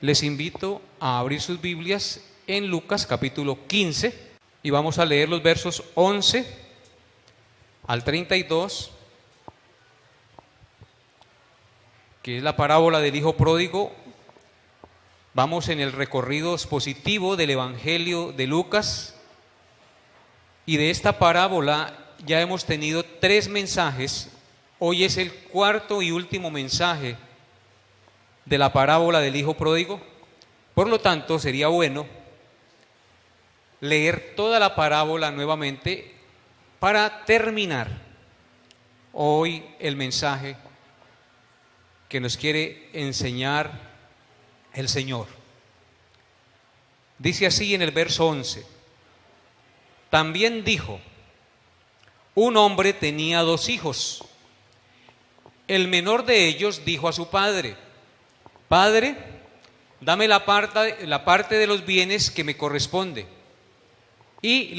Les invito a abrir sus Biblias en Lucas capítulo 15 y vamos a leer los versos 11 al 32, que es la parábola del hijo pródigo. Vamos en el recorrido expositivo del Evangelio de Lucas, y de esta parábola ya hemos tenido 3 mensajes. Hoy es el cuarto y último mensaje de la parábola del hijo pródigo. Por lo tanto, sería bueno leer toda la parábola nuevamente para terminar hoy el mensaje que nos quiere enseñar el Señor. Dice así en el verso 11: también dijo: un hombre tenía 2 hijos. El menor de ellos dijo a su padre: Padre, dame la parte de los bienes que me corresponde. Y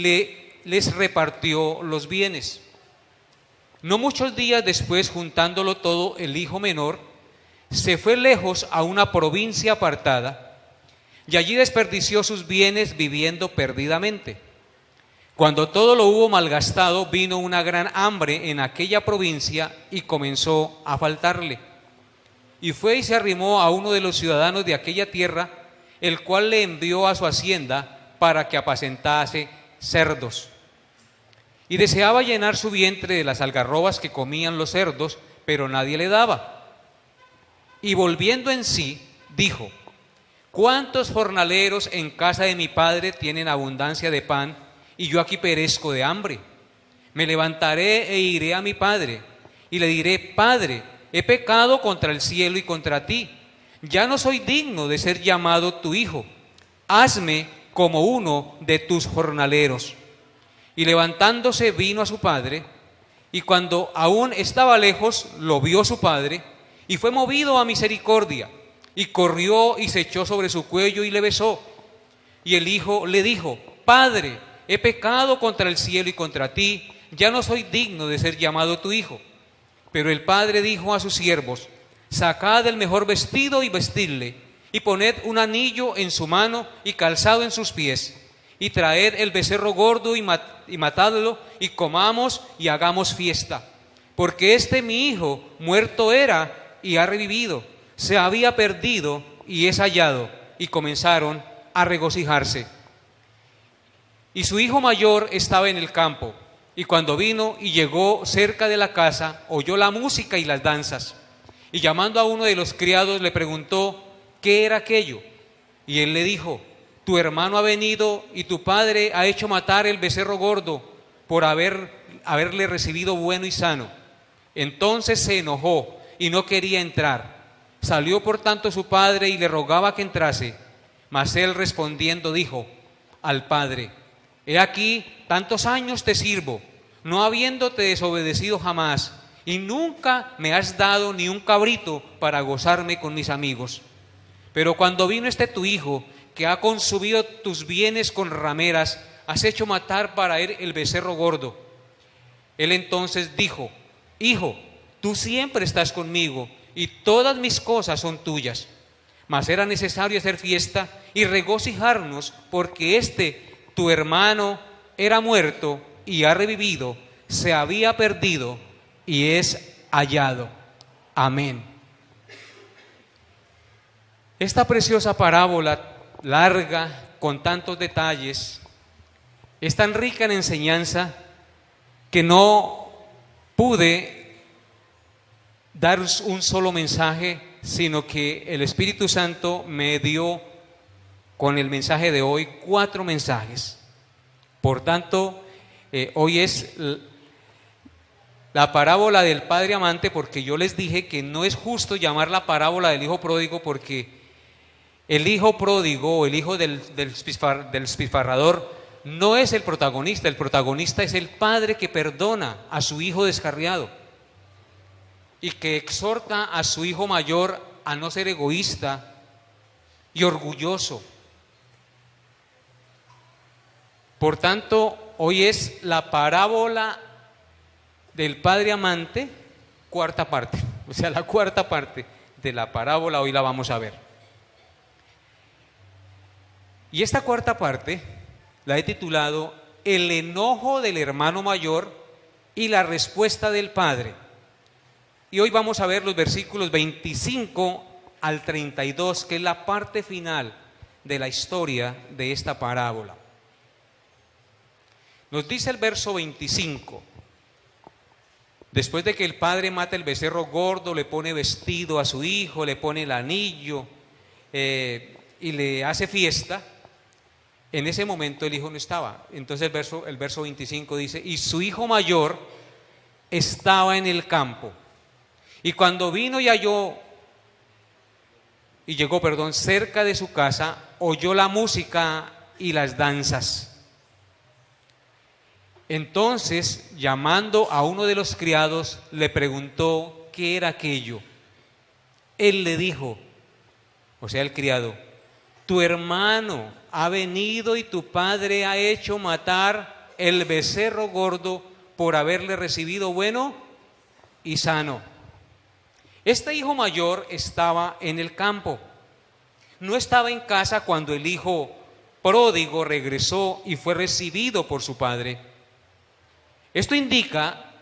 les repartió los bienes. No muchos días después, juntándolo todo, el hijo menor se fue lejos a una provincia apartada, y allí desperdició sus bienes viviendo perdidamente. Cuando todo lo hubo malgastado, vino una gran hambre en aquella provincia y comenzó a faltarle. Y fue y se arrimó a uno de los ciudadanos de aquella tierra, el cual le envió a su hacienda para que apacentase cerdos. Y deseaba llenar su vientre de las algarrobas que comían los cerdos, pero nadie le daba. Y volviendo en sí, dijo: ¿cuántos jornaleros en casa de mi padre tienen abundancia de pan, y yo aquí perezco de hambre? Me levantaré e iré a mi padre, y le diré: Padre, he pecado contra el cielo y contra ti. Ya no soy digno de ser llamado tu hijo. Hazme como uno de tus jornaleros. Y levantándose vino a su padre, y cuando aún estaba lejos, lo vio su padre, y fue movido a misericordia, y corrió y se echó sobre su cuello y le besó. Y el hijo le dijo: Padre, he pecado contra el cielo y contra ti, ya no soy digno de ser llamado tu hijo. Pero el padre dijo a sus siervos: sacad el mejor vestido y vestidle, y poned un anillo en su mano y calzado en sus pies, y traed el becerro gordo y matadlo, y comamos y hagamos fiesta. Porque mi hijo muerto era y ha revivido, se había perdido y es hallado. Y comenzaron a regocijarse. Y su hijo mayor estaba en el campo, y cuando vino y llegó cerca de la casa, oyó la música y las danzas. Y llamando a uno de los criados le preguntó qué era aquello. Y él le dijo: tu hermano ha venido y tu padre ha hecho matar el becerro gordo por haberle recibido bueno y sano. Entonces se enojó y no quería entrar. Salió por tanto su padre y le rogaba que entrase. Mas él respondiendo dijo al padre: he aquí, tantos años te sirvo, no habiéndote desobedecido jamás, y nunca me has dado ni un cabrito para gozarme con mis amigos. Pero cuando vino tu hijo, que ha consumido tus bienes con rameras, has hecho matar para él el becerro gordo. Él entonces dijo: hijo, tú siempre estás conmigo, y todas mis cosas son tuyas. Mas era necesario hacer fiesta y regocijarnos, porque tu hermano era muerto y ha revivido, se había perdido y es hallado. Amén. Esta preciosa parábola larga, con tantos detalles, es tan rica en enseñanza que no pude dar un solo mensaje, sino que el Espíritu Santo me dio con el mensaje de hoy 4 mensajes. Por tanto, hoy es la parábola del padre amante, porque yo les dije que no es justo llamar la parábola del hijo pródigo, porque el hijo pródigo o el hijo del despilfarrador no es el protagonista es el padre que perdona a su hijo descarriado y que exhorta a su hijo mayor a no ser egoísta y orgulloso. Por tanto, hoy es la parábola del padre amante, 4ª parte. O sea, la 4ª parte de la parábola hoy la vamos a ver. Y esta cuarta parte la he titulado El enojo del hermano mayor y la respuesta del padre. Y hoy vamos a ver los versículos 25 al 32, que es la parte final de la historia de esta parábola. Nos dice el verso 25: después de que el padre mata el becerro gordo, le pone vestido a su hijo, le pone el anillo y le hace fiesta. En ese momento el hijo no estaba. Entonces el verso 25 dice: y su hijo mayor estaba en el campo. Y cuando vino y llegó cerca de su casa, oyó la música y las danzas. Entonces, llamando a uno de los criados, le preguntó qué era aquello. Él le dijo, o sea, el criado: tu hermano ha venido y tu padre ha hecho matar el becerro gordo por haberle recibido bueno y sano. Este hijo mayor estaba en el campo. No estaba en casa cuando el hijo pródigo regresó y fue recibido por su padre. Esto indica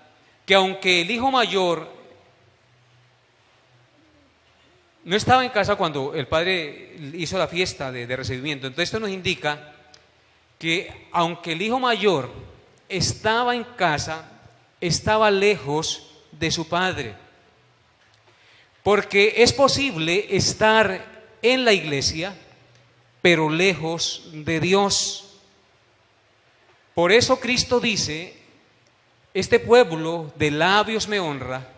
que aunque el hijo mayor no estaba en casa cuando el padre hizo la fiesta de recibimiento, entonces esto nos indica que aunque el hijo mayor estaba en casa, estaba lejos de su padre. Porque es posible estar en la iglesia, pero lejos de Dios. Por eso Cristo dice: este pueblo de labios me honra,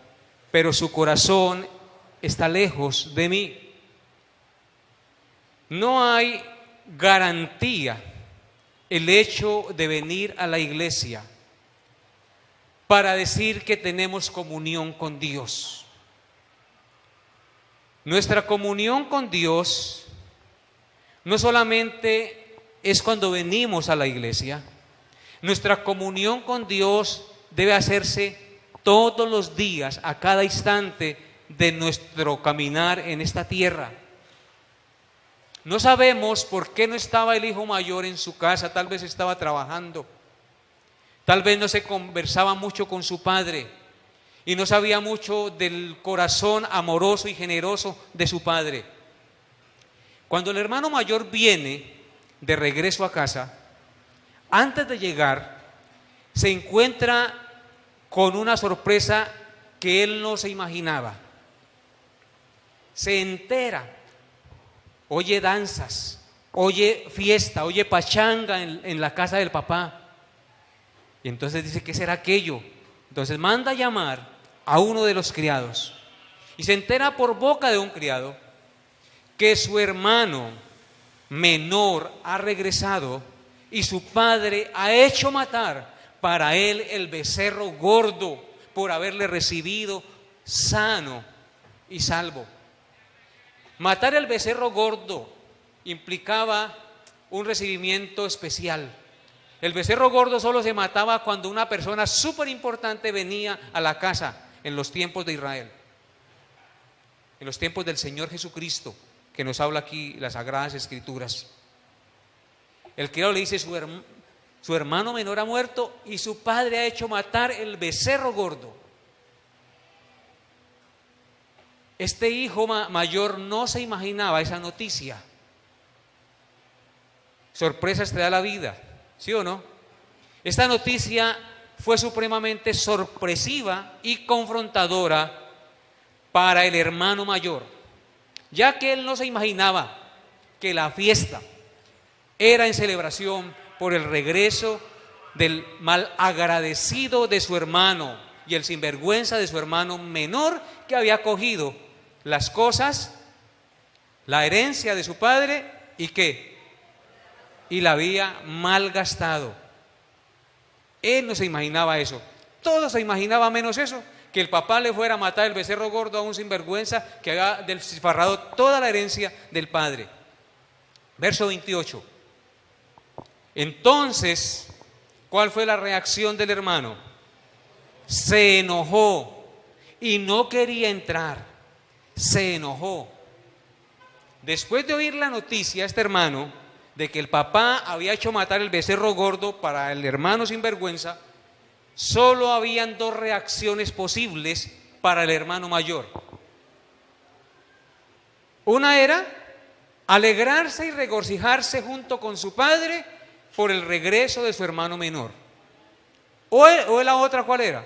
pero su corazón está lejos de mí. No hay garantía el hecho de venir a la iglesia para decir que tenemos comunión con Dios. Nuestra comunión con Dios no solamente es cuando venimos a la iglesia. Nuestra comunión con Dios debe hacerse todos los días, a cada instante de nuestro caminar en esta tierra. No sabemos por qué no estaba el hijo mayor en su casa. Tal vez estaba trabajando, tal vez no se conversaba mucho con su padre y no sabía mucho del corazón amoroso y generoso de su padre. Cuando el hermano mayor viene de regreso a casa, antes de llegar, se encuentra con una sorpresa que él no se imaginaba. Se entera, oye danzas, oye fiesta, oye pachanga en la casa del papá. Y entonces dice: ¿qué será aquello? Entonces manda a llamar a uno de los criados y se entera por boca de un criado que su hermano menor ha regresado y su padre ha hecho matar para él el becerro gordo por haberle recibido sano y salvo. Matar el becerro gordo implicaba un recibimiento especial. El becerro gordo solo se mataba cuando una persona súper importante venía a la casa en los tiempos de Israel, en los tiempos del Señor Jesucristo, que nos habla aquí las Sagradas Escrituras. El criado le dice: su hermano menor ha muerto y su padre ha hecho matar el becerro gordo. Este hijo mayor no se imaginaba esa noticia. Sorpresas te da la vida, ¿sí o no? Esta noticia fue supremamente sorpresiva y confrontadora para el hermano mayor, ya que él no se imaginaba que la fiesta era en celebración por el regreso del malagradecido de su hermano y el sinvergüenza de su hermano menor, que había cogido las cosas, la herencia de su padre, y ¿qué? Y la había malgastado. Él no se imaginaba eso. Todo se imaginaba menos eso, que el papá le fuera a matar el becerro gordo a un sinvergüenza que había desfarrado toda la herencia del padre. Verso 28. Entonces, ¿cuál fue la reacción del hermano? Se enojó y no quería entrar. Se enojó. Después de oír la noticia, este hermano de que el papá había hecho matar el becerro gordo para el hermano sinvergüenza, solo habían dos reacciones posibles para el hermano mayor. Una era alegrarse y regocijarse junto con su padre por el regreso de su hermano menor. O la otra, ¿cuál era?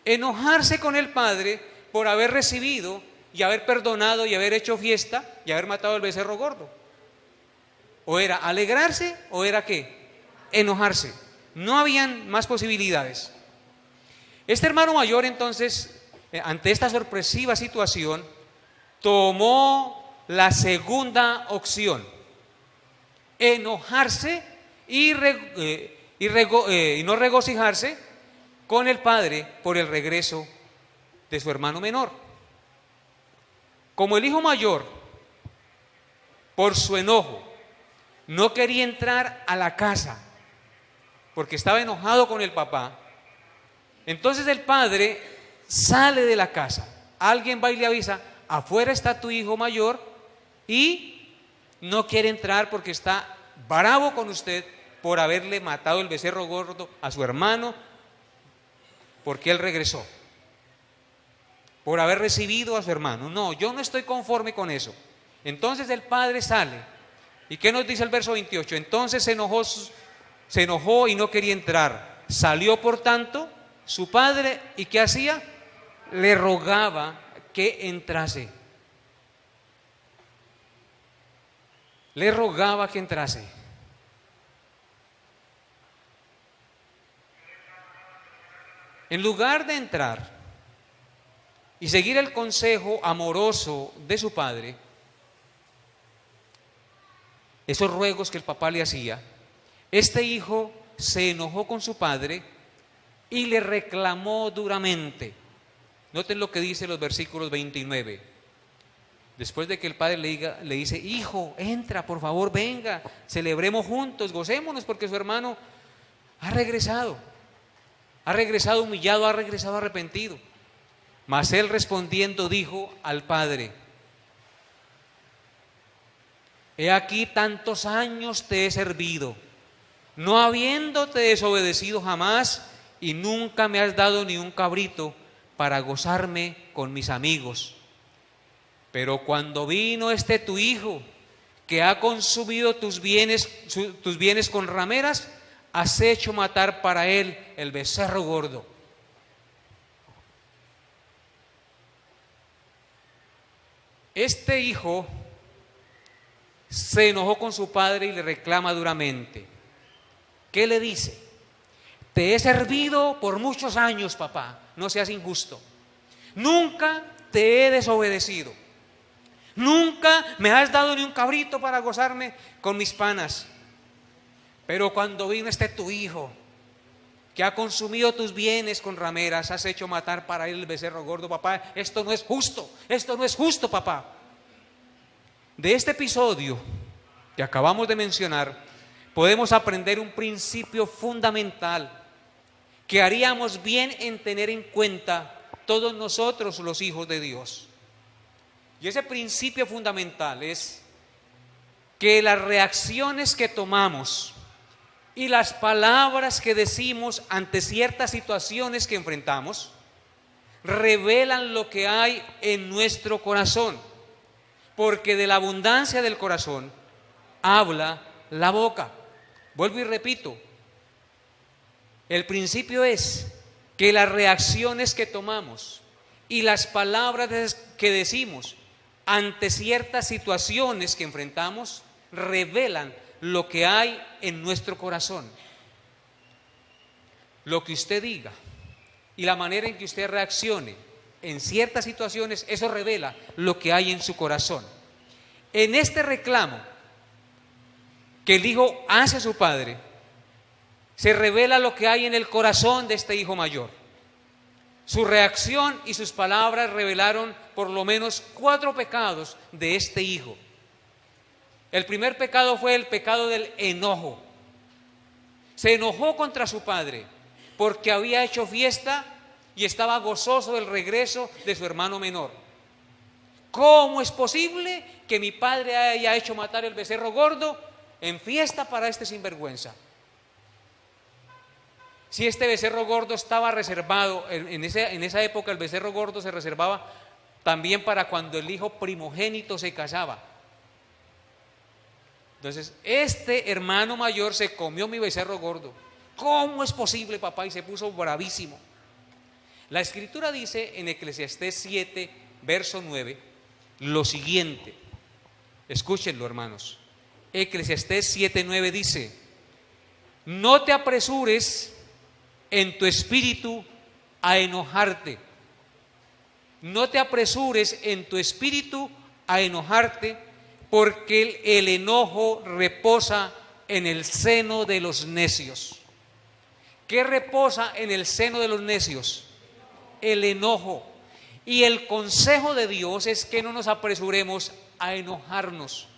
Enojarse con el padre por haber recibido y haber perdonado y haber hecho fiesta y haber matado el becerro gordo. O era alegrarse o era ¿qué? Enojarse. No habían más posibilidades. Este hermano mayor entonces, ante esta sorpresiva situación, tomó la segunda opción: enojarse y no regocijarse con el padre por el regreso de su hermano menor. Como el hijo mayor, por su enojo, no quería entrar a la casa porque estaba enojado con el papá, entonces el padre sale de la casa. Alguien va y le avisa: afuera está tu hijo mayor y no quiere entrar porque está bravo con usted por haberle matado el becerro gordo a su hermano, porque él regresó, por haber recibido a su hermano. No, yo no estoy conforme con eso. Entonces el padre sale. ¿Y qué nos dice el verso 28? Entonces se enojó y no quería entrar. Salió por tanto su padre, ¿y qué hacía? Le rogaba que entrase. Le rogaba que entrase. En lugar de entrar y seguir el consejo amoroso de su padre, esos ruegos que el papá le hacía, este hijo se enojó con su padre y le reclamó duramente. Noten lo que dice los versículos 29. Después de que el padre le dice: hijo, entra, por favor, venga, celebremos juntos, gocémonos porque su hermano ha regresado humillado, ha regresado arrepentido. Mas él respondiendo dijo al padre: he aquí tantos años te he servido, no habiéndote desobedecido jamás, y nunca me has dado ni un cabrito para gozarme con mis amigos. Pero cuando vino este tu hijo, que ha consumido tus bienes con rameras, has hecho matar para él el becerro gordo. Este hijo se enojó con su padre y le reclama duramente. ¿Qué le dice? Te he servido por muchos años, papá, no seas injusto. Nunca te he desobedecido. Nunca me has dado ni un cabrito para gozarme con mis panas. Pero cuando vino este tu hijo, que ha consumido tus bienes con rameras, has hecho matar para él el becerro gordo, papá. Esto no es justo, papá. De este episodio que acabamos de mencionar, podemos aprender un principio fundamental que haríamos bien en tener en cuenta todos nosotros los hijos de Dios. Y ese principio fundamental es que las reacciones que tomamos y las palabras que decimos ante ciertas situaciones que enfrentamos revelan lo que hay en nuestro corazón, porque de la abundancia del corazón habla la boca. Vuelvo y repito, el principio es que las reacciones que tomamos y las palabras que decimos ante ciertas situaciones que enfrentamos revelan lo que hay en nuestro corazón. Lo que usted diga y la manera en que usted reaccione en ciertas situaciones, eso revela lo que hay en su corazón. En este reclamo que el hijo hace a su padre, se revela lo que hay en el corazón de este hijo mayor. Su reacción y sus palabras revelaron por lo menos 4 pecados de este hijo. El primer pecado fue el pecado del enojo. Se enojó contra su padre porque había hecho fiesta y estaba gozoso del regreso de su hermano menor. ¿Cómo es posible que mi padre haya hecho matar el becerro gordo en fiesta para este sinvergüenza. Si este becerro gordo estaba reservado, en esa época el becerro gordo se reservaba también para cuando el hijo primogénito se casaba. Entonces, este hermano mayor se comió mi becerro gordo. ¿Cómo es posible, papá? Y se puso bravísimo. La Escritura dice en Eclesiastés 7, verso 9, lo siguiente. Escúchenlo, hermanos. Eclesiastés 7, 9 dice: no te apresures en tu espíritu a enojarte. No te apresures en tu espíritu a enojarte, porque el enojo reposa en el seno de los necios. ¿Qué reposa en el seno de los necios? El enojo. Y el consejo de Dios es que no nos apresuremos a enojarnos.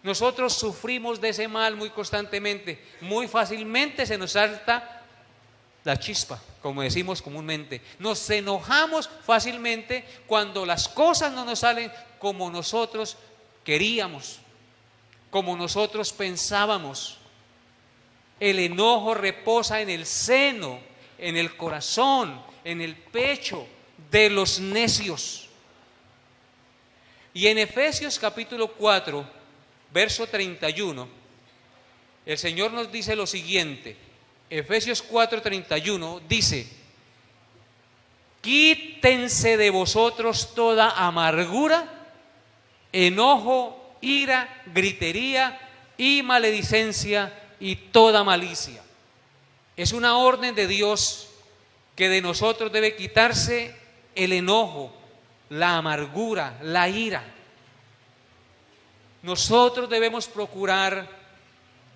Nosotros sufrimos de ese mal muy constantemente. Muy fácilmente se nos salta la chispa, como decimos comúnmente. Nos enojamos fácilmente cuando las cosas no nos salen como nosotros queríamos, como nosotros pensábamos. El enojo reposa en el seno, en el corazón, en el pecho de los necios. Y en Efesios capítulo 4, verso 31, el Señor nos dice lo siguiente. Efesios 4:31 dice: quítense de vosotros toda amargura, enojo, ira, gritería y maledicencia y toda malicia. Es una orden de Dios que de nosotros debe quitarse el enojo, la amargura, la ira. Nosotros debemos procurar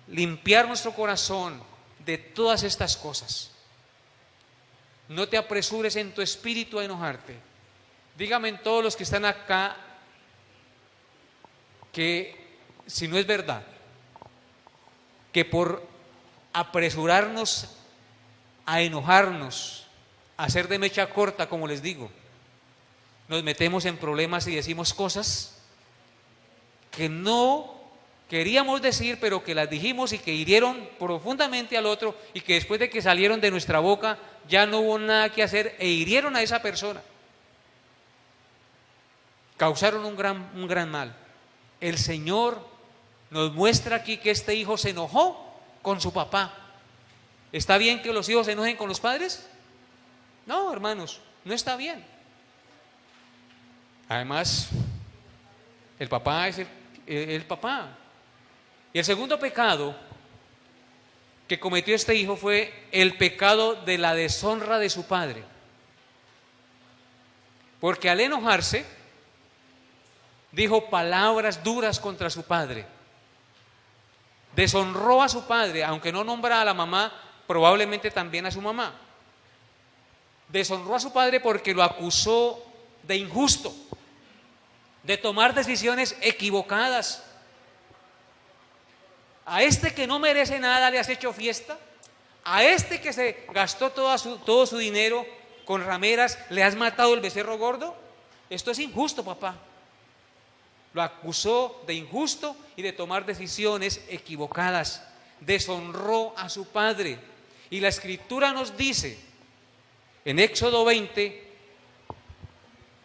limpiar nuestro corazón de todas estas cosas. No te apresures en tu espíritu a enojarte. Díganme todos los que están acá que si no es verdad, que por apresurarnos a enojarnos, a hacer de mecha corta, como les digo, nos metemos en problemas y decimos cosas que no queríamos decir, pero que las dijimos y que hirieron profundamente al otro, y que después de que salieron de nuestra boca ya no hubo nada que hacer e hirieron a esa persona. Causaron un gran mal. El Señor nos muestra aquí que este hijo se enojó con su papá. ¿Está bien que los hijos se enojen con los padres? No, hermanos, no está bien. Además, el papá es el papá. Y el segundo pecado que cometió este hijo fue el pecado de la deshonra de su padre. Porque al enojarse, dijo palabras duras contra su padre. Deshonró a su padre, aunque no nombra a la mamá, probablemente también a su mamá. Deshonró a su padre porque lo acusó de injusto, de tomar decisiones equivocadas. A este que no merece nada le has hecho fiesta. A este que se gastó todo su dinero con rameras le has matado el becerro gordo. Esto es injusto, papá. Lo acusó de injusto y de tomar decisiones equivocadas. Deshonró a su padre. Y la Escritura nos dice en Éxodo 20,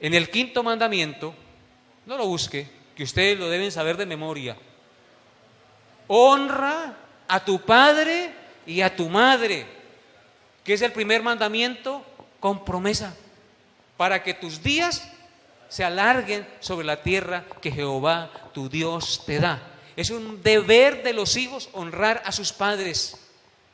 en el 5.º mandamiento, no lo busque, que ustedes lo deben saber de memoria: honra a tu padre y a tu madre, que es el primer mandamiento con promesa, para que tus días se alarguen sobre la tierra que Jehová tu Dios te da. Es un deber de los hijos honrar a sus padres.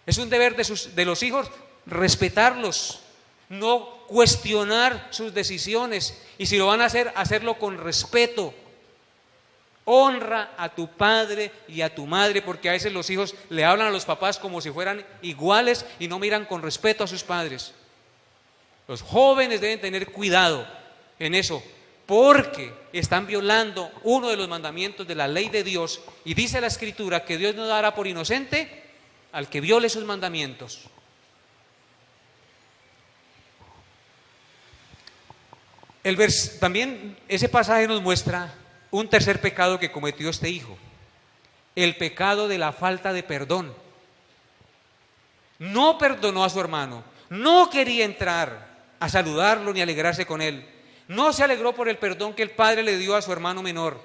Es un deber de los hijos respetarlos, no cuestionar sus decisiones, y si lo van a hacer, hacerlo con respeto. Honra a tu padre y a tu madre, porque a veces los hijos le hablan a los papás como si fueran iguales y no miran con respeto a sus padres. Los jóvenes deben tener cuidado en eso, porque están violando uno de los mandamientos de la ley de Dios, y dice la Escritura que Dios no dará por inocente al que viole sus mandamientos. También ese pasaje nos muestra un tercer pecado que cometió este hijo, el pecado de la falta de perdón. No perdonó a su hermano, no quería entrar a saludarlo ni alegrarse con él. No se alegró por el perdón que el padre le dio a su hermano menor,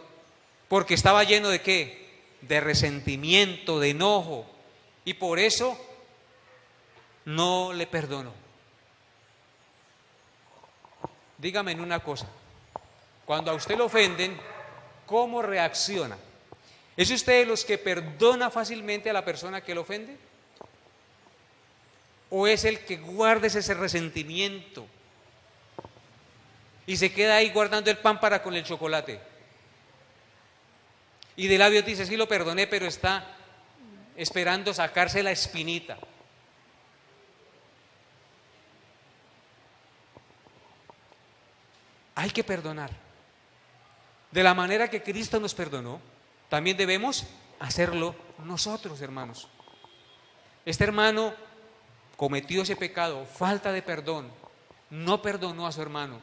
porque estaba lleno ¿de qué? De resentimiento, de enojo, y por eso no le perdonó. Dígame en una cosa, cuando a usted lo ofenden, ¿cómo reacciona? ¿Es usted de los que perdona fácilmente a la persona que lo ofende? ¿O es el que guarda ese resentimiento y se queda ahí guardando el pan para con el chocolate? Y de labios dice, sí lo perdoné, pero está esperando sacarse la espinita. Hay que perdonar. De la manera que Cristo nos perdonó, también debemos hacerlo nosotros, hermanos. Este hermano cometió ese pecado, falta de perdón, no perdonó a su hermano.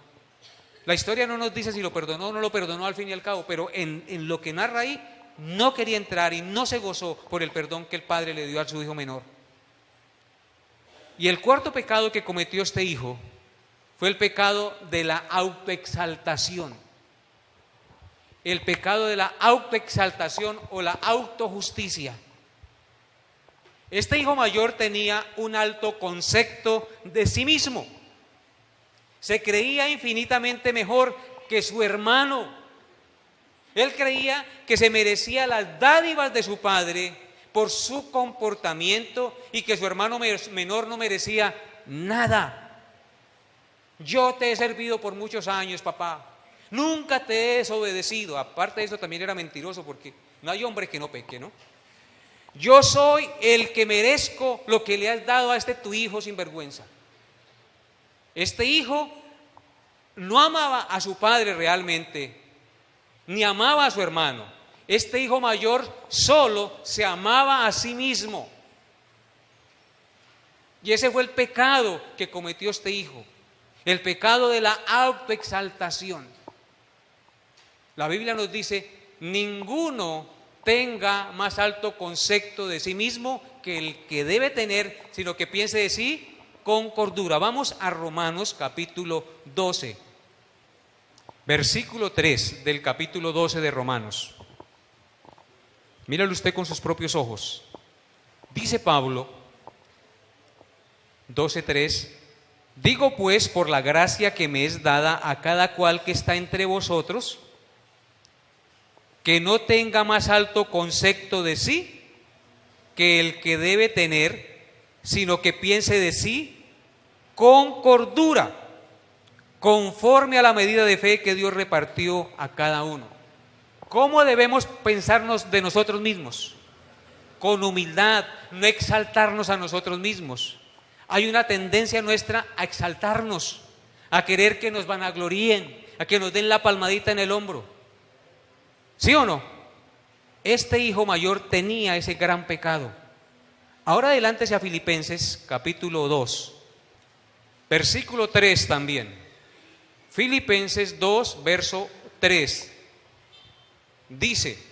La historia no nos dice si lo perdonó o no lo perdonó al fin y al cabo, pero en lo que narra ahí, no quería entrar y no se gozó por el perdón que el padre le dio a su hijo menor. Y el cuarto pecado que cometió este hijo fue el pecado de la autoexaltación. El pecado de la autoexaltación o la autojusticia. Este hijo mayor tenía un alto concepto de sí mismo. Se creía infinitamente mejor que su hermano. Él creía que se merecía las dádivas de su padre por su comportamiento y que su hermano menor no merecía nada. Yo te he servido por muchos años, papá. Nunca te he desobedecido. Aparte de eso también era mentiroso porque no hay hombre que no peque, ¿no? Yo soy el que merezco lo que le has dado a tu hijo sin vergüenza. Este hijo no amaba a su padre realmente, ni amaba a su hermano. Este hijo mayor solo se amaba a sí mismo. Y ese fue el pecado que cometió este hijo, el pecado de la autoexaltación. La Biblia nos dice, ninguno tenga más alto concepto de sí mismo que el que debe tener, sino que piense de sí con cordura. Vamos a Romanos capítulo 12, versículo 3 del capítulo 12 de Romanos. Míralo usted con sus propios ojos. Dice Pablo, 12:3, digo pues por la gracia que me es dada a cada cual que está entre vosotros, que no tenga más alto concepto de sí que el que debe tener, sino que piense de sí con cordura, conforme a la medida de fe que Dios repartió a cada uno. ¿Cómo debemos pensarnos de nosotros mismos? Con humildad, no exaltarnos a nosotros mismos. Hay una tendencia nuestra a exaltarnos, a querer que nos vanagloríen, a que nos den la palmadita en el hombro. ¿Sí o no? Este hijo mayor tenía ese gran pecado. Ahora adelántese a Filipenses capítulo 2, versículo 3 también. Filipenses 2, verso 3. Dice,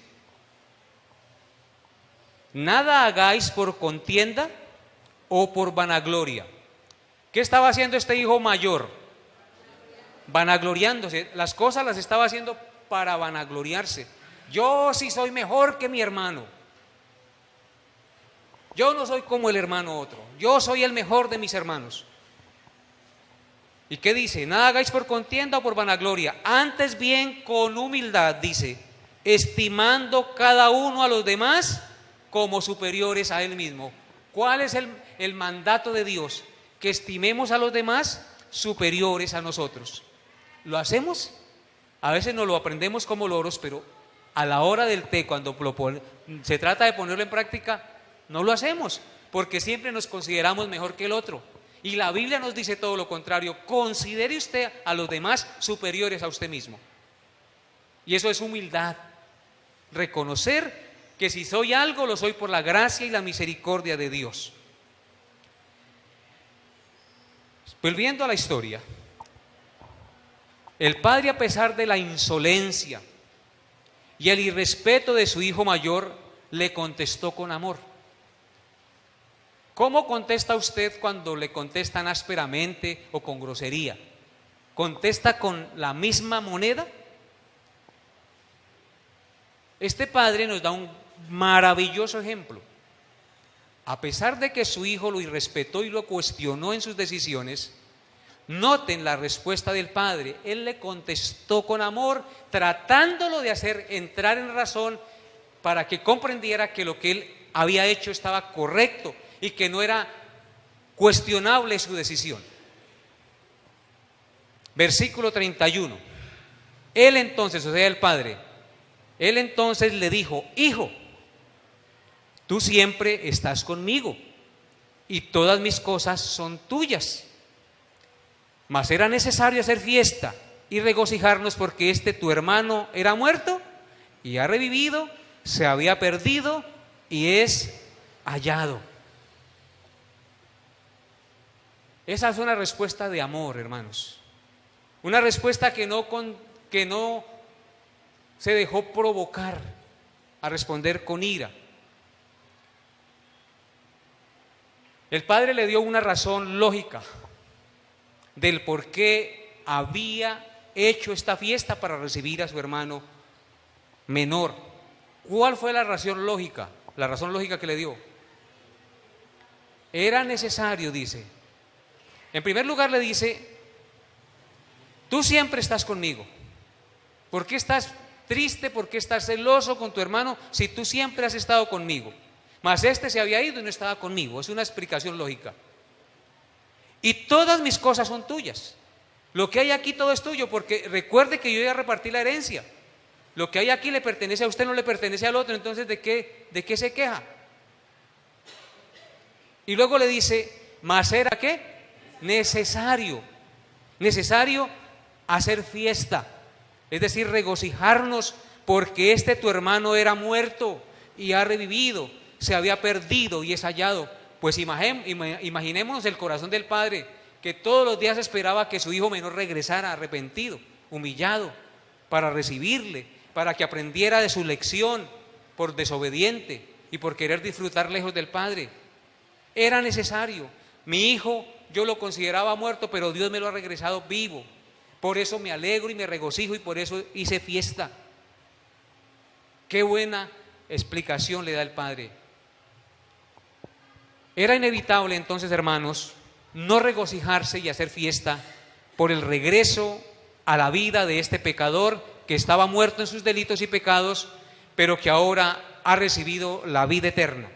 nada hagáis por contienda o por vanagloria. ¿Qué estaba haciendo este hijo mayor? Vanagloriándose. Las cosas las estaba haciendo para vanagloriarse. Yo sí soy mejor que mi hermano. Yo no soy como el hermano otro. Yo soy el mejor de mis hermanos. ¿Y qué dice? Nada hagáis por contienda o por vanagloria. Antes bien con humildad, dice, estimando cada uno a los demás como superiores a él mismo. ¿Cuál es el mandato de Dios? Que estimemos a los demás superiores a nosotros. ¿Lo hacemos? A veces no lo aprendemos como loros, pero a la hora del té, cuando se trata de ponerlo en práctica, no lo hacemos, porque siempre nos consideramos mejor que el otro. Y la Biblia nos dice todo lo contrario. Considere usted a los demás superiores a usted mismo. Y eso es humildad. Reconocer que si soy algo, lo soy por la gracia y la misericordia de Dios. Volviendo a la historia, el padre, a pesar de la insolencia y el irrespeto de su hijo mayor, le contestó con amor. ¿Cómo contesta usted cuando le contestan ásperamente o con grosería? ¿Contesta con la misma moneda? Este padre nos da un maravilloso ejemplo. A pesar de que su hijo lo irrespetó y lo cuestionó en sus decisiones, noten la respuesta del padre. Él le contestó con amor, tratándolo de hacer entrar en razón para que comprendiera que lo que él había hecho estaba correcto y que no era cuestionable su decisión. Versículo 31. Él entonces, o sea, el padre, él entonces le dijo: hijo, tú siempre estás conmigo y todas mis cosas son tuyas. Mas era necesario hacer fiesta y regocijarnos porque tu hermano era muerto y ha revivido, se había perdido y es hallado. Esa es una respuesta de amor, hermanos. Una respuesta que no se dejó provocar a responder con ira. El padre le dio una razón lógica del por qué había hecho esta fiesta para recibir a su hermano menor. ¿Cuál fue la razón lógica? La razón lógica que le dio. Era necesario, dice. En primer lugar le dice: tú siempre estás conmigo. ¿Por qué estás triste? ¿Por qué estás celoso con tu hermano si tú siempre has estado conmigo? Mas se había ido y no estaba conmigo. Es una explicación lógica. Y todas mis cosas son tuyas. Lo que hay aquí todo es tuyo, porque recuerde que yo ya repartí la herencia. Lo que hay aquí le pertenece a usted, no le pertenece al otro. Entonces, ¿de qué se queja? Y luego le dice: mas era ¿qué? Necesario hacer fiesta, es decir, regocijarnos porque tu hermano era muerto y ha revivido, se había perdido y es hallado. Pues imaginémonos el corazón del padre, que todos los días esperaba que su hijo menor regresara arrepentido, humillado, para recibirle, para que aprendiera de su lección por desobediente y por querer disfrutar lejos del padre. Era necesario. Mi hijo yo lo consideraba muerto, pero Dios me lo ha regresado vivo. Por eso me alegro y me regocijo y por eso hice fiesta. Qué buena explicación le da el padre. Era inevitable entonces, hermanos, no regocijarse y hacer fiesta por el regreso a la vida de este pecador que estaba muerto en sus delitos y pecados, pero que ahora ha recibido la vida eterna.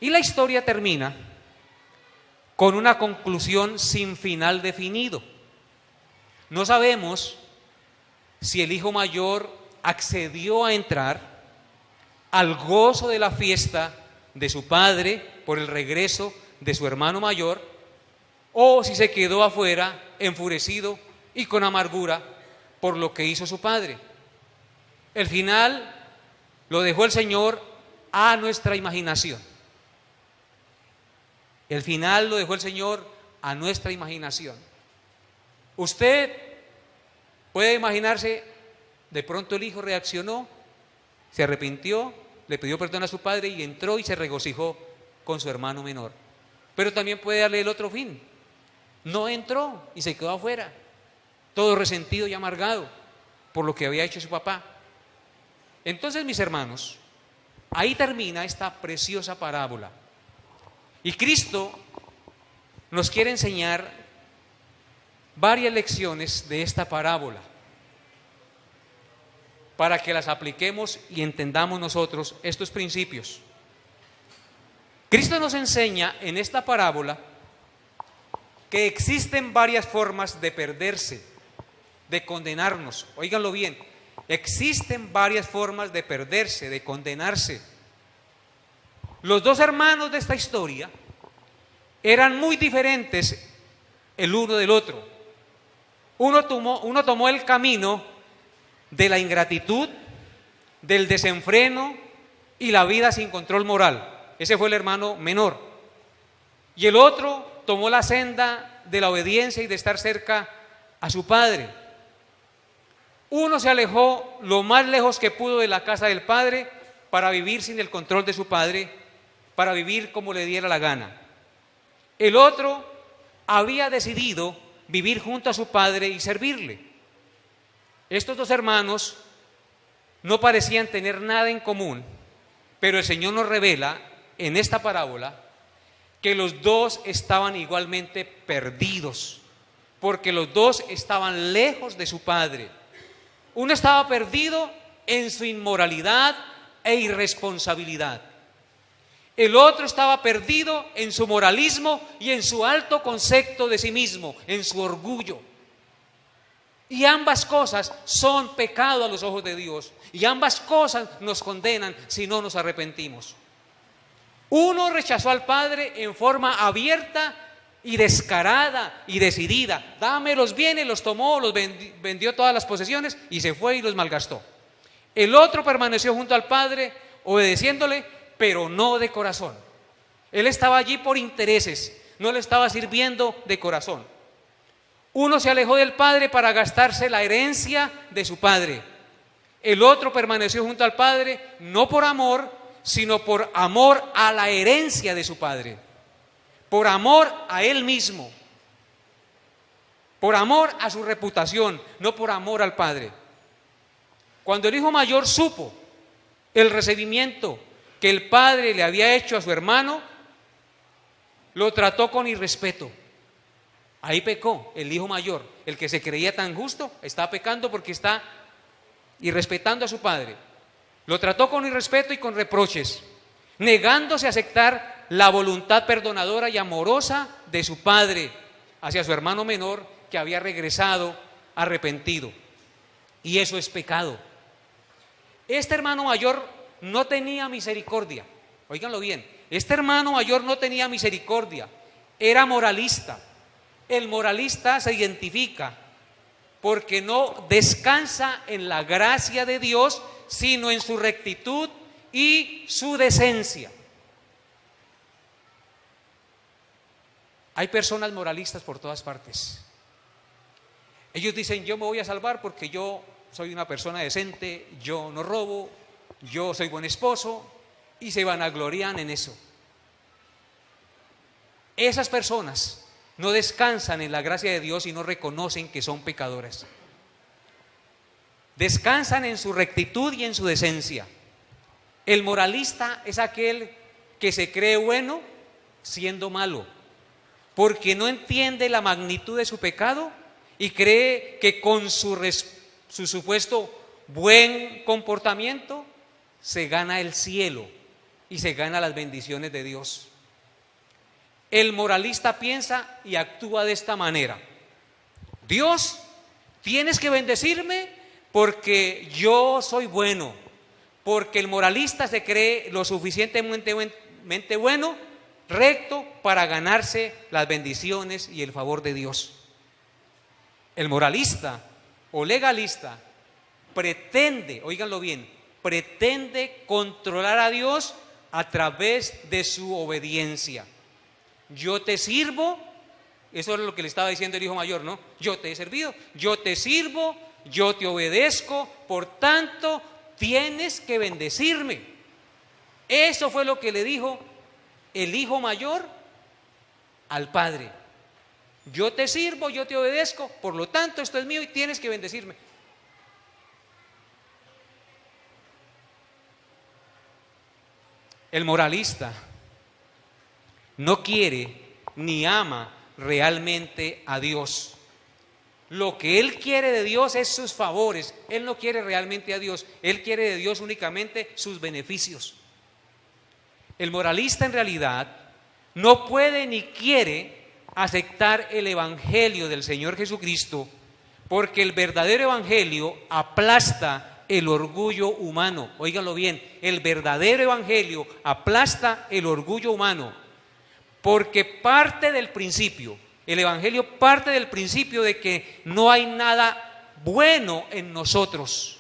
Y la historia termina con una conclusión sin final definido. No sabemos si el hijo mayor accedió a entrar al gozo de la fiesta de su padre por el regreso de su hermano mayor, o si se quedó afuera enfurecido y con amargura por lo que hizo su padre. El final lo dejó el Señor a nuestra imaginación. El final lo dejó el Señor a nuestra imaginación. Usted puede imaginarse, de pronto el hijo reaccionó, se arrepintió, le pidió perdón a su padre y entró y se regocijó con su hermano menor. Pero también puede darle el otro fin. No entró y se quedó afuera, todo resentido y amargado por lo que había hecho su papá. Entonces, mis hermanos, ahí termina esta preciosa parábola. Y Cristo nos quiere enseñar varias lecciones de esta parábola para que las apliquemos y entendamos nosotros estos principios. Cristo nos enseña en esta parábola que existen varias formas de perderse, de condenarnos. Óiganlo bien, existen varias formas de perderse, de condenarse. Los dos hermanos de esta historia eran muy diferentes el uno del otro. Uno tomó el camino de la ingratitud, del desenfreno y la vida sin control moral. Ese fue el hermano menor. Y el otro tomó la senda de la obediencia y de estar cerca a su padre. Uno se alejó lo más lejos que pudo de la casa del padre para vivir sin el control de su padre, para vivir como le diera la gana. El otro había decidido vivir junto a su padre y servirle. Estos dos hermanos no parecían tener nada en común, pero el Señor nos revela en esta parábola que los dos estaban igualmente perdidos, porque los dos estaban lejos de su padre. Uno estaba perdido en su inmoralidad e irresponsabilidad. El otro estaba perdido en su moralismo y en su alto concepto de sí mismo, en su orgullo. Y ambas cosas son pecado a los ojos de Dios. Y ambas cosas nos condenan si no nos arrepentimos. Uno rechazó al Padre en forma abierta y descarada y decidida. Dame los bienes, los tomó, los vendió todas las posesiones y se fue y los malgastó. El otro permaneció junto al Padre, obedeciéndole, pero no de corazón. Él estaba allí por intereses, no le estaba sirviendo de corazón. Uno se alejó del Padre para gastarse la herencia de su padre. El otro permaneció junto al Padre, no por amor, sino por amor a la herencia de su padre, por amor a él mismo, por amor a su reputación, no por amor al Padre. Cuando el hijo mayor supo el recibimiento que el padre le había hecho a su hermano, lo trató con irrespeto. Ahí pecó el hijo mayor, el que se creía tan justo, está pecando porque está irrespetando a su padre. Lo trató con irrespeto y con reproches, negándose a aceptar la voluntad perdonadora y amorosa de su padre hacia su hermano menor que había regresado arrepentido. Y eso es pecado. Este hermano mayor no tenía misericordia. Óiganlo bien, este hermano mayor no tenía misericordia, era moralista. El moralista se identifica porque no descansa en la gracia de Dios, sino en su rectitud y su decencia. Hay personas moralistas por todas partes. Ellos dicen: yo me voy a salvar porque yo soy una persona decente, yo no robo, yo soy buen esposo, y se vanaglorian en eso. Esas personas no descansan en la gracia de Dios y no reconocen que son pecadores. Descansan en su rectitud y en su decencia. El moralista es aquel que se cree bueno siendo malo, porque no entiende la magnitud de su pecado y cree que con su supuesto buen comportamiento se gana el cielo y se gana las bendiciones de Dios. El moralista piensa y actúa de esta manera: Dios, tienes que bendecirme porque yo soy bueno. Porque el moralista se cree lo suficientemente bueno, recto, para ganarse las bendiciones y el favor de Dios. El moralista o legalista pretende, óiganlo bien, pretende controlar a Dios a través de su obediencia. Yo te sirvo, eso es lo que le estaba diciendo el hijo mayor, ¿no? Yo te he servido, yo te sirvo, yo te obedezco, por tanto tienes que bendecirme. Eso fue lo que le dijo el hijo mayor al padre: yo te sirvo, yo te obedezco, por lo tanto esto es mío y tienes que bendecirme. El moralista no quiere ni ama realmente a Dios. Lo que él quiere de Dios es sus favores. Él no quiere realmente a Dios. Él quiere de Dios únicamente sus beneficios. El moralista en realidad no puede ni quiere aceptar el evangelio del Señor Jesucristo, porque el verdadero evangelio aplasta el orgullo humano. Óiganlo bien, el verdadero evangelio aplasta el orgullo humano, porque parte del principio, el evangelio parte del principio de que no hay nada bueno en nosotros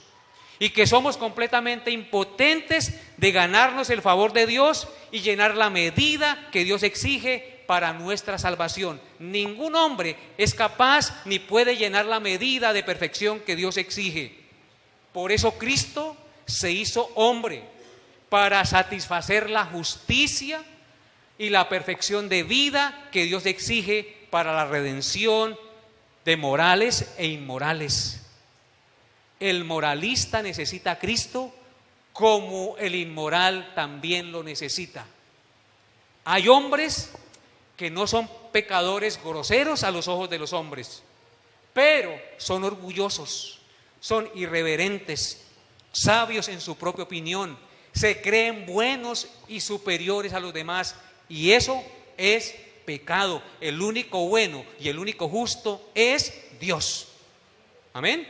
y que somos completamente impotentes de ganarnos el favor de Dios y llenar la medida que Dios exige para nuestra salvación. Ningún hombre es capaz ni puede llenar la medida de perfección que Dios exige. Por eso Cristo se hizo hombre, para satisfacer la justicia y la perfección de vida que Dios exige para la redención de morales e inmorales. El moralista necesita a Cristo como el inmoral también lo necesita. Hay hombres que no son pecadores groseros a los ojos de los hombres, pero son orgullosos, son irreverentes, sabios en su propia opinión, se creen buenos y superiores a los demás, y eso es pecado. El único bueno y el único justo es Dios. Amén.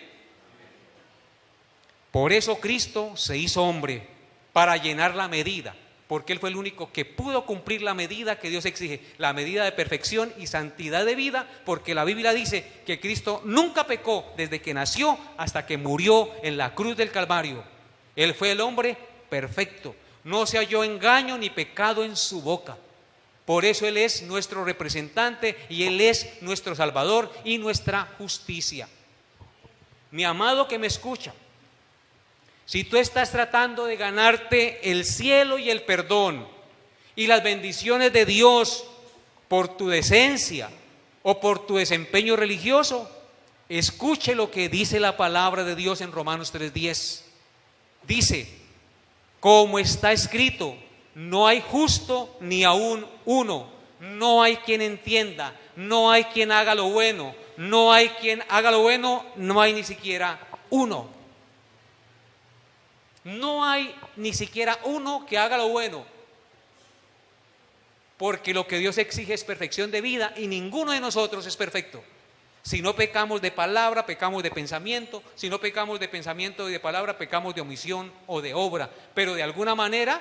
Por eso Cristo se hizo hombre, para llenar la medida, porque Él fue el único que pudo cumplir la medida que Dios exige, la medida de perfección y santidad de vida, porque la Biblia dice que Cristo nunca pecó desde que nació hasta que murió en la cruz del Calvario. Él fue el hombre perfecto, no se halló engaño ni pecado en su boca. Por eso Él es nuestro representante y Él es nuestro Salvador y nuestra justicia. Mi amado que me escucha, si tú estás tratando de ganarte el cielo y el perdón y las bendiciones de Dios por tu decencia o por tu desempeño religioso, escuche lo que dice la palabra de Dios en Romanos 3:10. Dice, como está escrito, no hay justo ni aún uno, no hay quien entienda, no hay quien haga lo bueno, no hay quien haga lo bueno, no hay ni siquiera uno. No hay ni siquiera uno que haga lo bueno, porque lo que Dios exige es perfección de vida y ninguno de nosotros es perfecto. Si no pecamos de palabra, pecamos de pensamiento. Si no pecamos de pensamiento y de palabra, pecamos de omisión o de obra. Pero de alguna manera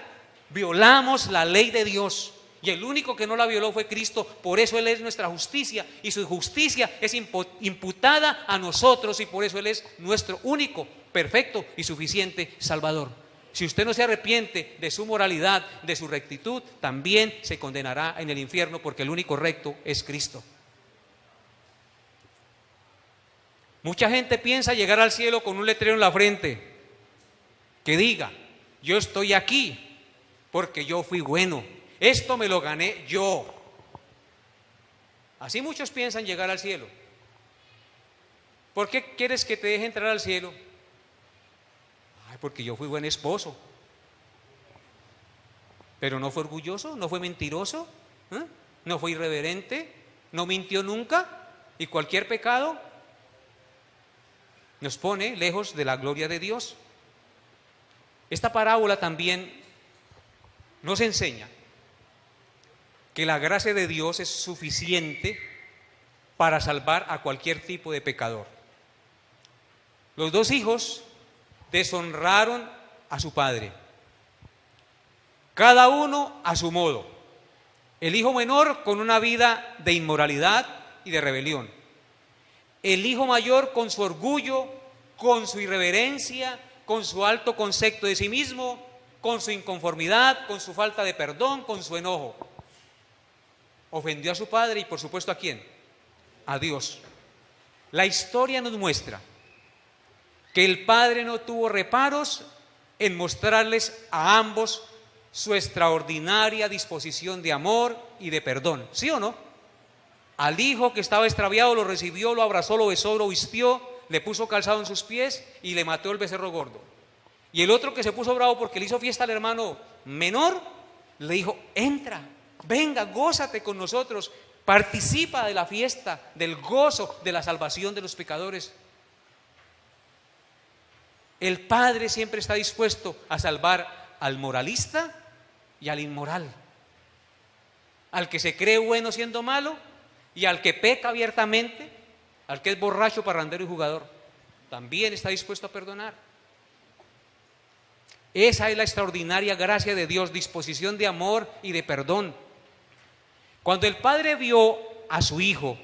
violamos la ley de Dios. Y el único que no la violó fue Cristo. Por eso Él es nuestra justicia. Y su justicia es imputada a nosotros. Y por eso Él es nuestro único, perfecto y suficiente Salvador. Si usted no se arrepiente de su moralidad, de su rectitud, también se condenará en el infierno, porque el único recto es Cristo. Mucha gente piensa llegar al cielo con un letrero en la frente que diga, yo estoy aquí porque yo fui bueno, esto me lo gané yo. Así muchos piensan llegar al cielo. ¿Por qué quieres que te deje entrar al cielo? Ay, porque yo fui buen esposo. Pero no fue orgulloso, no fue mentiroso, no fue irreverente, no mintió nunca, y cualquier pecado nos pone lejos de la gloria de Dios. Esta parábola también nos enseña que la gracia de Dios es suficiente para salvar a cualquier tipo de pecador. Los dos hijos deshonraron a su padre, cada uno a su modo. El hijo menor con una vida de inmoralidad y de rebelión. El hijo mayor con su orgullo, con su irreverencia, con su alto concepto de sí mismo, con su inconformidad, con su falta de perdón, con su enojo. Ofendió a su padre y por supuesto ¿a quién? A Dios. La historia nos muestra que el padre no tuvo reparos en mostrarles a ambos su extraordinaria disposición de amor y de perdón. ¿Sí o no? Al hijo que estaba extraviado lo recibió, lo abrazó, lo besó, lo vistió, le puso calzado en sus pies y le mató el becerro gordo. Y el otro que se puso bravo porque le hizo fiesta al hermano menor, le dijo, entra, venga, gózate con nosotros, participa de la fiesta, del gozo, de la salvación de los pecadores. El Padre siempre está dispuesto a salvar al moralista y al inmoral, al que se cree bueno siendo malo y al que peca abiertamente, al que es borracho, parrandero y jugador. También está dispuesto a perdonar. Esa es la extraordinaria gracia de Dios, disposición de amor y de perdón. Cuando el padre vio a su hijo,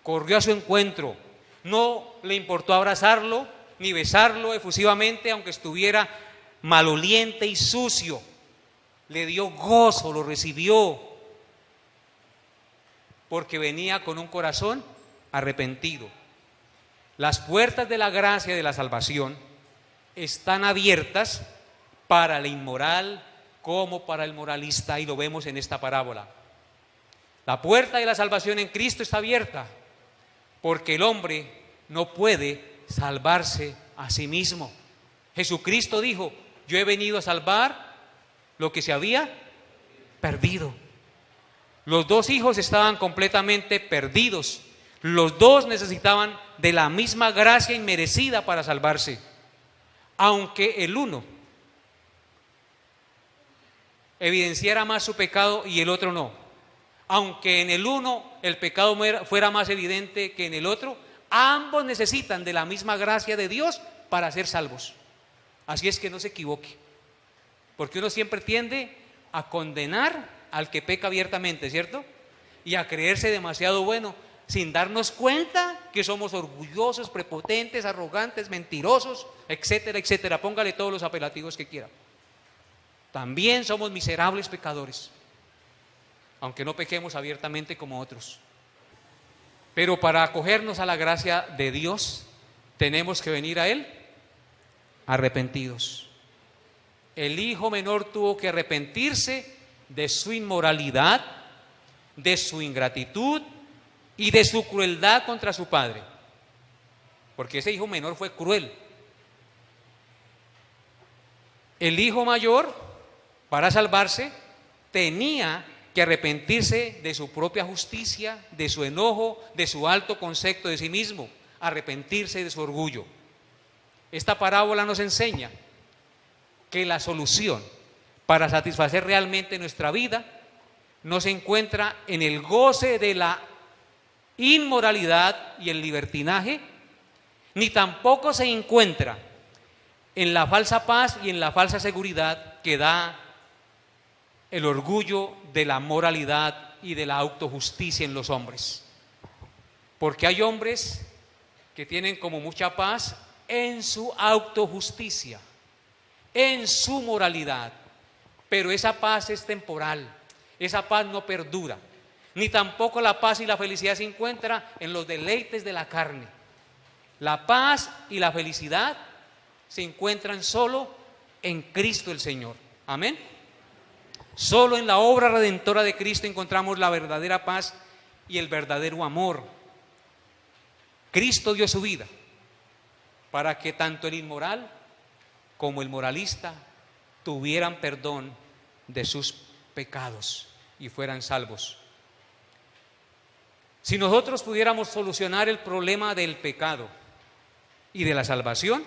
corrió a su encuentro, no le importó abrazarlo ni besarlo efusivamente, aunque estuviera maloliente y sucio. Le dio gozo, lo recibió, porque venía con un corazón arrepentido. Las puertas de la gracia y de la salvación están abiertas para el inmoral como para el moralista, y lo vemos en esta parábola. La puerta de la salvación en Cristo está abierta, porque el hombre no puede salvarse a sí mismo. Jesucristo dijo: yo he venido a salvar lo que se había perdido. Los dos hijos estaban completamente perdidos. Los dos necesitaban de la misma gracia inmerecida para salvarse, aunque el uno evidenciara más su pecado y el otro no. Aunque en el uno el pecado fuera más evidente que en el otro, ambos necesitan de la misma gracia de Dios para ser salvos. Así es que no se equivoque, porque uno siempre tiende a condenar al que peca abiertamente, ¿cierto? Y a creerse demasiado bueno, sin darnos cuenta que somos orgullosos, prepotentes, arrogantes, mentirosos, etcétera, etcétera. Póngale todos los apelativos que quiera. También somos miserables pecadores, aunque no pequemos abiertamente como otros. Pero para acogernos a la gracia de Dios, tenemos que venir a Él arrepentidos. El hijo menor tuvo que arrepentirse de su inmoralidad, de su ingratitud y de su crueldad contra su padre, porque ese hijo menor fue cruel. El hijo mayor, para salvarse, tenía que arrepentirse de su propia justicia, de su enojo, de su alto concepto de sí mismo, arrepentirse de su orgullo. Esta parábola nos enseña que la solución para satisfacer realmente nuestra vida no se encuentra en el goce de la inmoralidad y el libertinaje, ni tampoco se encuentra en la falsa paz y en la falsa seguridad que da el orgullo de la moralidad y de la autojusticia en los hombres. Porque hay hombres que tienen como mucha paz en su autojusticia, en su moralidad, pero esa paz es temporal, esa paz no perdura, ni tampoco la paz y la felicidad se encuentra en los deleites de la carne. La paz y la felicidad se encuentran solo en Cristo el Señor. Amén. Solo en la obra redentora de Cristo encontramos la verdadera paz y el verdadero amor. Cristo dio su vida para que tanto el inmoral como el moralista tuvieran perdón de sus pecados y fueran salvos. Si nosotros pudiéramos solucionar el problema del pecado y de la salvación,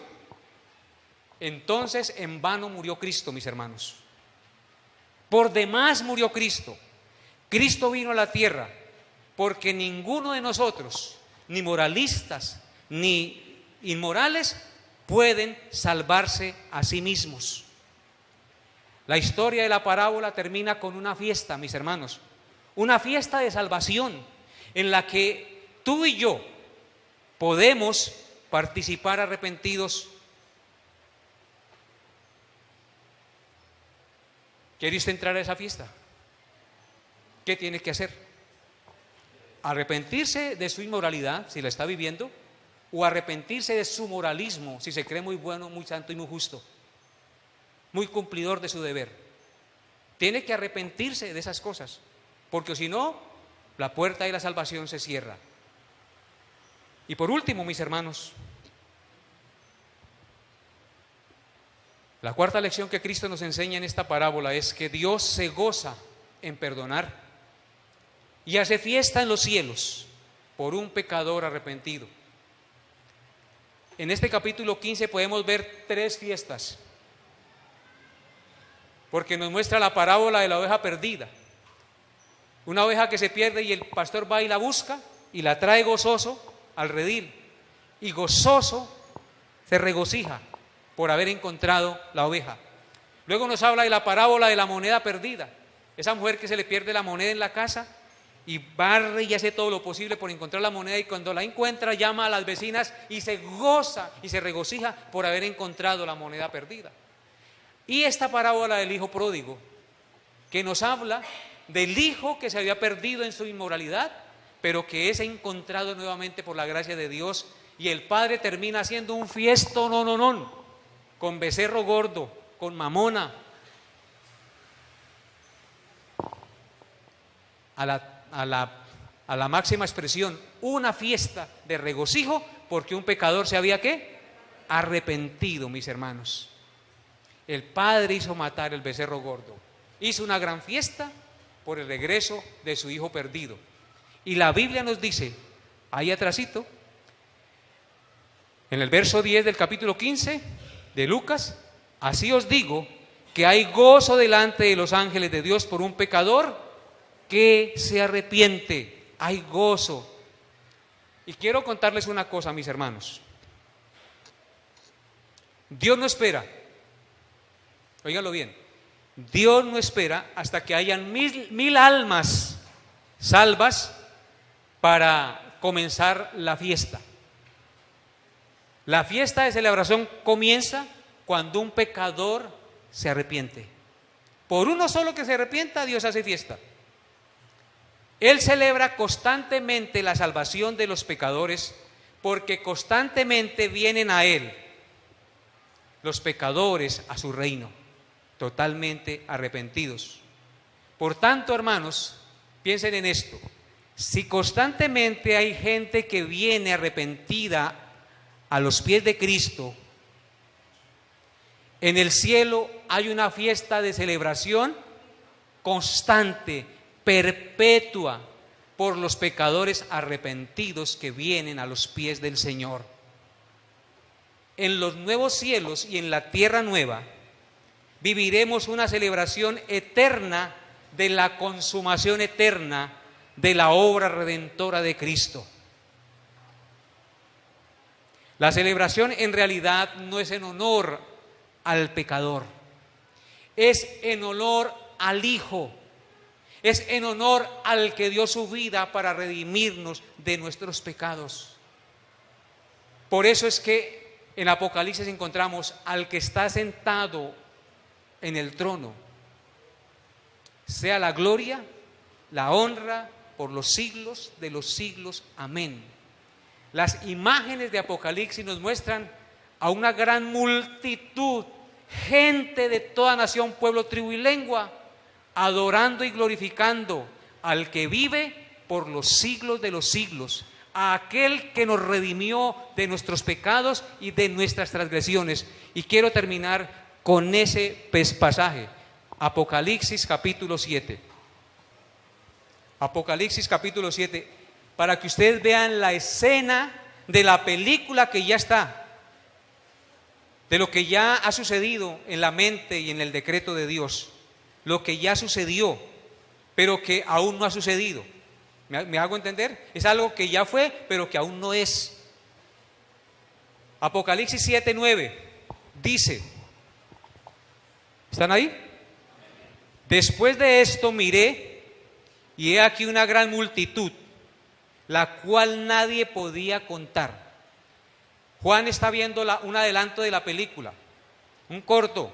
entonces en vano murió Cristo, mis hermanos. Por demás murió Cristo. Cristo vino a la tierra porque ninguno de nosotros, ni moralistas, ni inmorales, pueden salvarse a sí mismos. La historia de la parábola termina con una fiesta, mis hermanos, una fiesta de salvación en la que tú y yo podemos participar arrepentidos. ¿Quiere usted entrar a esa fiesta? ¿Qué tiene que hacer? Arrepentirse de su inmoralidad, si la está viviendo, o arrepentirse de su moralismo, si se cree muy bueno, muy santo y muy justo, muy cumplidor de su deber. Tiene que arrepentirse de esas cosas, porque si no, la puerta de la salvación se cierra. Y por último, mis hermanos, la cuarta lección que Cristo nos enseña en esta parábola es que Dios se goza en perdonar y hace fiesta en los cielos por un pecador arrepentido. En este capítulo 15 podemos ver tres fiestas, porque nos muestra la parábola de la oveja perdida. Una oveja que se pierde y el pastor va y la busca y la trae gozoso al redil, y gozoso se regocija por haber encontrado la oveja. Luego nos habla de la parábola de la moneda perdida, esa mujer que se le pierde la moneda en la casa y barre y hace todo lo posible por encontrar la moneda, y cuando la encuentra llama a las vecinas y se goza y se regocija por haber encontrado la moneda perdida. Y esta parábola del hijo pródigo, que nos habla del hijo que se había perdido en su inmoralidad, pero que es encontrado nuevamente por la gracia de Dios, y el padre termina haciendo un fiestón con becerro gordo, con mamona. A la máxima expresión, una fiesta de regocijo porque un pecador se había ¿qué? Arrepentido, mis hermanos. El padre hizo matar el becerro gordo, hizo una gran fiesta por el regreso de su hijo perdido. Y la Biblia nos dice, ahí atrásito, en el verso 10 del capítulo 15 de Lucas, así os digo que hay gozo delante de los ángeles de Dios por un pecador que se arrepiente. Hay gozo. Y quiero contarles una cosa, mis hermanos. Dios no espera, óiganlo bien, Dios no espera hasta que hayan mil almas salvas para comenzar la fiesta. La fiesta de celebración comienza cuando un pecador se arrepiente. Por uno solo que se arrepienta, Dios hace fiesta. Él celebra constantemente la salvación de los pecadores porque constantemente vienen a Él los pecadores a su reino, totalmente arrepentidos. Por tanto, hermanos, piensen en esto. Si constantemente hay gente que viene arrepentida a los pies de Cristo, en el cielo hay una fiesta de celebración constante, perpetua, por los pecadores arrepentidos que vienen a los pies del Señor. En los nuevos cielos y en la tierra nueva viviremos una celebración eterna de la consumación eterna de la obra redentora de Cristo. La celebración en realidad no es en honor al pecador, es en honor al Hijo. Es en honor al que dio su vida para redimirnos de nuestros pecados. Por eso es que en Apocalipsis encontramos al que está sentado en el trono. Sea la gloria, la honra por los siglos de los siglos. Amén. Las imágenes de Apocalipsis nos muestran a una gran multitud, gente de toda nación, pueblo, tribu y lengua, adorando y glorificando al que vive por los siglos de los siglos, a aquel que nos redimió de nuestros pecados y de nuestras transgresiones. Y quiero terminar con ese pasaje, Apocalipsis capítulo 7. Apocalipsis capítulo 7, para que ustedes vean la escena de la película que ya está, de lo que ya ha sucedido en la mente y en el decreto de Dios. Lo que ya sucedió, pero que aún no ha sucedido. ¿Me hago entender? Es algo que ya fue, pero que aún no es. Apocalipsis 7:9 dice, ¿están ahí? Después de esto miré, y he aquí una gran multitud, la cual nadie podía contar. Juan está viendo un adelanto de la película, un corto,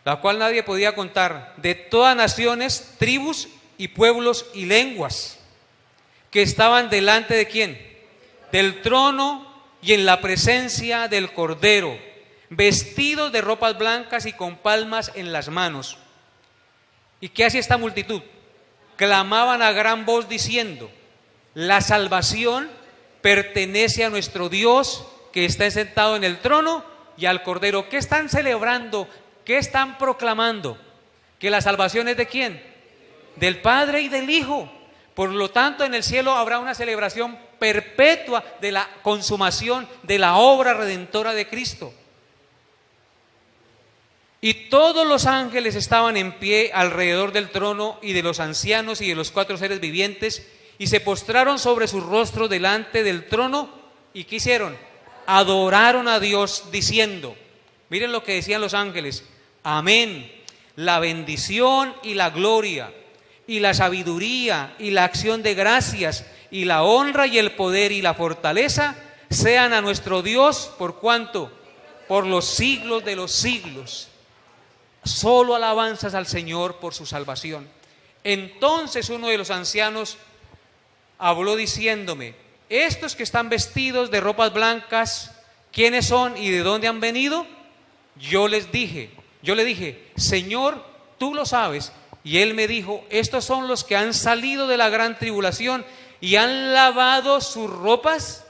la cual nadie podía contar, de todas naciones, tribus y pueblos y lenguas, que estaban delante de ¿quién? Del trono y en la presencia del Cordero, vestidos de ropas blancas y con palmas en las manos. ¿Y qué hacía esta multitud? Clamaban a gran voz diciendo, la salvación pertenece a nuestro Dios que está sentado en el trono y al Cordero. ¿Qué están celebrando? ¿Qué están proclamando? Que la salvación es ¿de quién? Del Padre y del Hijo. Por lo tanto, en el cielo habrá una celebración perpetua de la consumación de la obra redentora de Cristo. Y todos los ángeles estaban en pie alrededor del trono y de los ancianos y de los 4 seres vivientes, y se postraron sobre sus rostros delante del trono. ¿Y qué hicieron? Adoraron a Dios diciendo, miren lo que decían los ángeles, amén, la bendición y la gloria y la sabiduría y la acción de gracias y la honra y el poder y la fortaleza sean a nuestro Dios, ¿por cuánto? Por los siglos de los siglos. Solo alabanzas al Señor por su salvación. Entonces uno de los ancianos habló diciéndome, estos que están vestidos de ropas blancas, ¿quiénes son y de dónde han venido? yo le dije, Señor, tú lo sabes. Y él me dijo, estos son los que han salido de la gran tribulación y han lavado sus ropas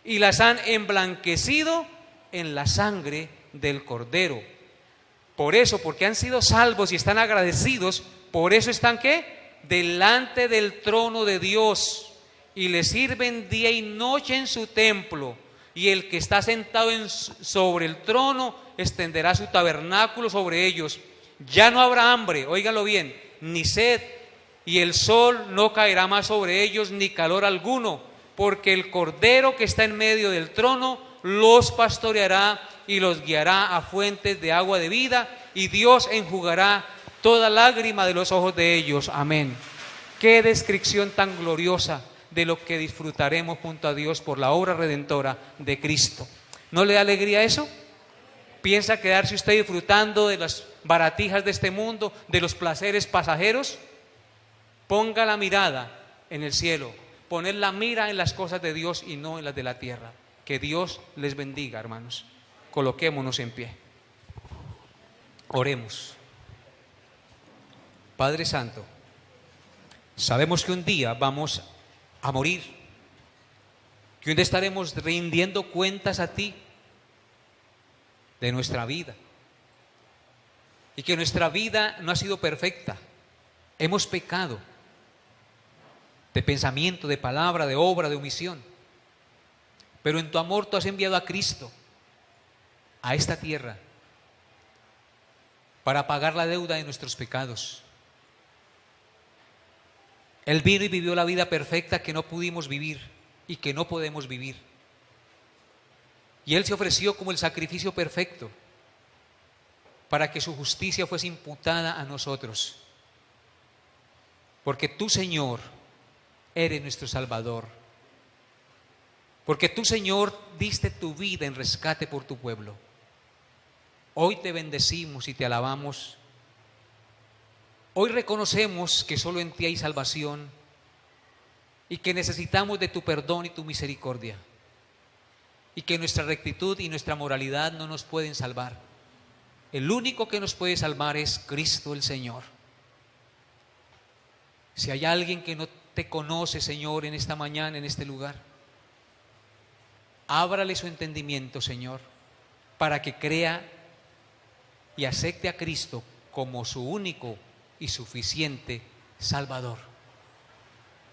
y las han emblanquecido en la sangre del Cordero. Por eso, porque han sido salvos y están agradecidos, por eso están ¿qué? Delante del trono de Dios y le sirven día y noche en su templo. Y el que está sentado sobre el trono extenderá su tabernáculo sobre ellos. Ya no habrá hambre, óigalo bien, ni sed, y el sol no caerá más sobre ellos, ni calor alguno, porque el Cordero que está en medio del trono los pastoreará y los guiará a fuentes de agua de vida, y Dios enjugará toda lágrima de los ojos de ellos. Amén. Qué descripción tan gloriosa de lo que disfrutaremos junto a Dios por la obra redentora de Cristo. ¿No le da alegría eso? ¿Piensa quedarse usted disfrutando de las baratijas de este mundo, de los placeres pasajeros? Ponga la mirada en el cielo, poner la mira en las cosas de Dios y no en las de la tierra. Que Dios les bendiga, hermanos. Coloquémonos en pie. Oremos. Padre Santo, sabemos que un día vamos a morir, que un día estaremos rindiendo cuentas a ti de nuestra vida, y que nuestra vida no ha sido perfecta. Hemos pecado de pensamiento, de palabra, de obra, de omisión, pero en tu amor tú has enviado a Cristo a esta tierra para pagar la deuda de nuestros pecados. Él vino y vivió la vida perfecta que no pudimos vivir y que no podemos vivir. Y Él se ofreció como el sacrificio perfecto para que su justicia fuese imputada a nosotros. Porque tú, Señor, eres nuestro Salvador. Porque tú, Señor, diste tu vida en rescate por tu pueblo. Hoy te bendecimos y te alabamos. Hoy reconocemos que solo en ti hay salvación y que necesitamos de tu perdón y tu misericordia. Y que nuestra rectitud y nuestra moralidad no nos pueden salvar. El único que nos puede salvar es Cristo el Señor. Si hay alguien que no te conoce, Señor, en esta mañana, en este lugar, ábrale su entendimiento, Señor, para que crea y acepte a Cristo como su único y suficiente Salvador.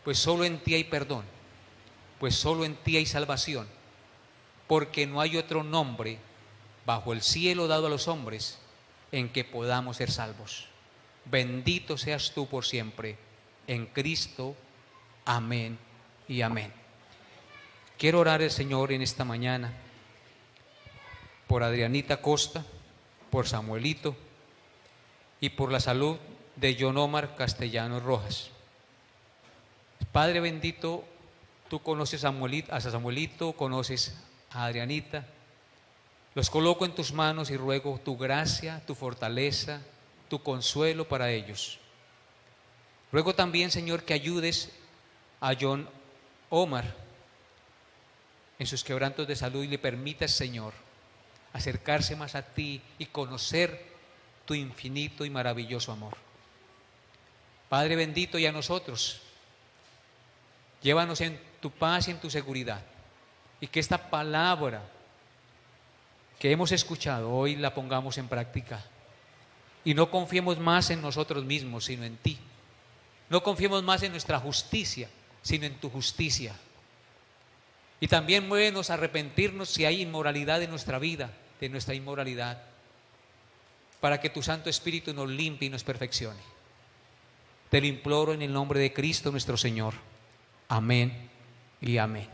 Pues solo en ti hay perdón, pues solo en ti hay salvación. Porque no hay otro nombre bajo el cielo dado a los hombres en que podamos ser salvos. Bendito seas tú por siempre, en Cristo. Amén y amén. Quiero orar al Señor en esta mañana por Adrianita Costa, por Samuelito y por la salud de John Omar Castellanos Rojas. Padre bendito, tú conoces a Samuelito, conoces a Adrianita. Los coloco en tus manos y ruego tu gracia, tu fortaleza, tu consuelo para ellos. Ruego también, Señor, que ayudes a John Omar en sus quebrantos de salud y le permitas, Señor, acercarse más a ti y conocer tu infinito y maravilloso amor. Padre bendito, y a nosotros, llévanos en tu paz y en tu seguridad. Y que esta palabra que hemos escuchado hoy la pongamos en práctica. Y no confiemos más en nosotros mismos, sino en ti. No confiemos más en nuestra justicia, sino en tu justicia. Y también muévenos a arrepentirnos si hay inmoralidad en nuestra vida, de nuestra inmoralidad, para que tu Santo Espíritu nos limpie y nos perfeccione. Te lo imploro en el nombre de Cristo nuestro Señor. Amén y amén.